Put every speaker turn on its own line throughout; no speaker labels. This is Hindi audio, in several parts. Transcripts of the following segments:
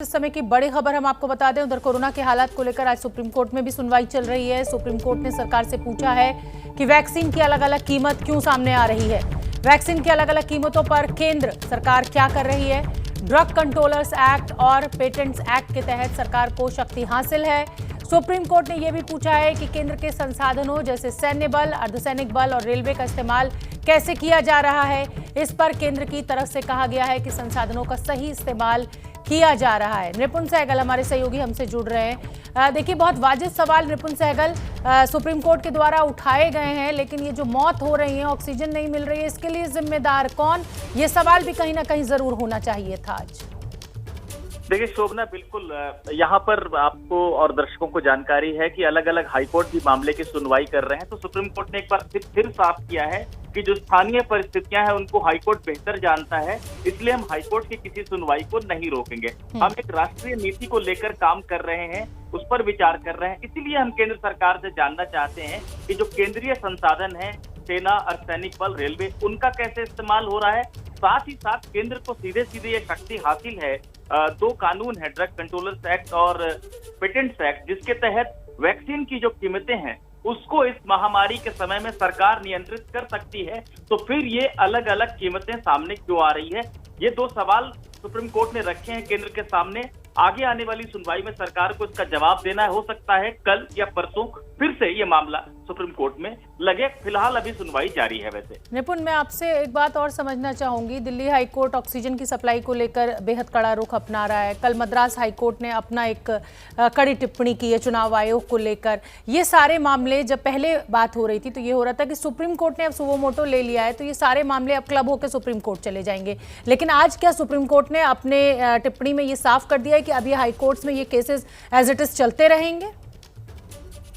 इस समय की बड़ी खबर हम आपको बता दें, उधर कोरोना के हालात को लेकर आज सुप्रीम कोर्ट में भी सुनवाई चल रही है। सुप्रीम कोर्ट ने सरकार से पूछा है कि वैक्सीन की अलग अलग कीमत क्यों सामने आ रही है। वैक्सीन की अलग अलग कीमतों पर केंद्र सरकार क्या कर रही है। ड्रग कंट्रोलर्स एक्ट और पेटेंट्स एक्ट के तहत सरकार को शक्ति हासिल है। सुप्रीम कोर्ट ने यह भी पूछा है कि केंद्र के संसाधनों जैसे सैन्य बल, अर्धसैनिक बल और रेलवे का इस्तेमाल कैसे किया जा रहा है। इस पर केंद्र की तरफ से कहा गया है कि संसाधनों का सही इस्तेमाल किया जा रहा है। निपुण सहगल हमारे सहयोगी हमसे जुड़ रहे हैं। देखिए, बहुत वाजिब सवाल निपुण सहगल सुप्रीम कोर्ट के द्वारा उठाए गए हैं, लेकिन ये जो मौत हो रही है, ऑक्सीजन नहीं मिल रही है, इसके लिए जिम्मेदार कौन, ये सवाल भी कहीं ना कहीं जरूर होना चाहिए था आज।
देखिए शोभना, बिल्कुल यहाँ पर आपको और दर्शकों को जानकारी है कि अलग अलग हाईकोर्ट भी मामले की सुनवाई कर रहे हैं। तो सुप्रीम कोर्ट ने एक बार फिर साफ किया है कि जो स्थानीय परिस्थितियां हैं उनको हाईकोर्ट बेहतर जानता है, इसलिए हम हाईकोर्ट की किसी सुनवाई को नहीं रोकेंगे। हम एक राष्ट्रीय नीति को लेकर काम कर रहे हैं, उस पर विचार कर रहे हैं। इसीलिए हम केंद्र सरकार से जानना चाहते हैं कि जो केंद्रीय संसाधन है, सेना, अर्धसैनिक बल, रेलवे, उनका कैसे इस्तेमाल हो रहा है। साथ ही साथ केंद्र को सीधे सीधे ये शक्ति हासिल है। दो कानून है, ड्रग कंट्रोलर्स एक्ट और पेटेंट्स एक्ट, जिसके तहत वैक्सीन की जो कीमतें हैं उसको इस महामारी के समय में सरकार नियंत्रित कर सकती है। तो फिर ये अलग अलग कीमतें सामने क्यों आ रही है, ये दो सवाल सुप्रीम कोर्ट ने रखे हैं केंद्र के सामने। आगे आने वाली सुनवाई में सरकार को इसका जवाब देना हो सकता है कल या परसों फिर से ये मामला सुप्रीम कोर्ट में लगे। फिलहाल अभी सुनवाई जारी है। वैसे
निपुण, मैं आपसे एक बात और समझना चाहूंगी। दिल्ली हाईकोर्ट ऑक्सीजन की सप्लाई को लेकर बेहद कड़ा रुख अपना रहा है। कल मद्रास हाईकोर्ट ने अपना एक कड़ी टिप्पणी की है चुनाव आयोग को लेकर। ये सारे मामले, जब पहले बात हो रही थी तो ये हो रहा था कि सुप्रीम कोर्ट ने अब सुवोमोटो ले लिया है, तो ये सारे मामले अब क्लब होकर सुप्रीम कोर्ट चले जाएंगे। लेकिन आज क्या सुप्रीम कोर्ट ने अपने टिप्पणी में ये साफ कर दिया है कि अब ये हाईकोर्ट्स में ये केसेस एज इट इज चलते रहेंगे?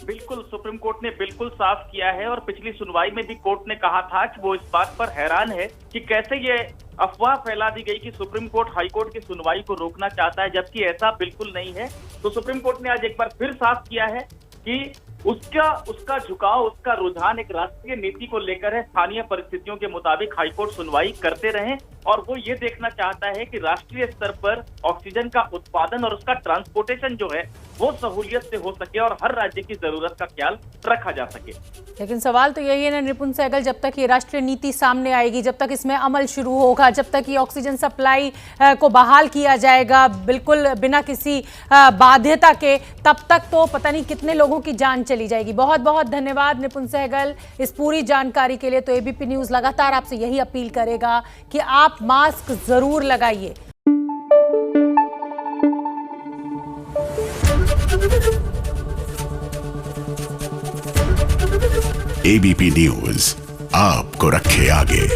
बिल्कुल, सुप्रीम कोर्ट ने बिल्कुल साफ किया है और पिछली सुनवाई में भी कोर्ट ने कहा था कि वो इस बात पर हैरान है कि कैसे ये अफवाह फैला दी गई कि सुप्रीम कोर्ट हाईकोर्ट की सुनवाई को रोकना चाहता है, जबकि ऐसा बिल्कुल नहीं है। तो सुप्रीम कोर्ट ने आज एक बार फिर साफ किया है कि उसका झुकाव, उसका रुझान एक राष्ट्रीय नीति को लेकर है। स्थानीय परिस्थितियों के मुताबिक हाईकोर्ट सुनवाई करते रहें और वो ये देखना चाहता है कि राष्ट्रीय स्तर पर ऑक्सीजन का उत्पादन और उसका ट्रांसपोर्टेशन जो है वो सहूलियत से हो सके और हर राज्य की जरूरत का ख्याल रखा जा सके।
लेकिन सवाल तो यही है ना निपुण सहगल, जब तक ये राष्ट्रीय नीति सामने आएगी, जब तक इसमें अमल शुरू होगा, जब तक ये ऑक्सीजन सप्लाई को बहाल किया जाएगा बिल्कुल बिना किसी बाध्यता के, तब तक तो पता नहीं कितने लोगों की जान चली जाएगी। बहुत बहुत धन्यवाद निपुण सहगल इस पूरी जानकारी के लिए। तो एबीपी न्यूज़ लगातार आपसे यही अपील करेगा कि आप मास्क जरूर लगाइए।
एबीपी न्यूज़ आपको रखे आगे।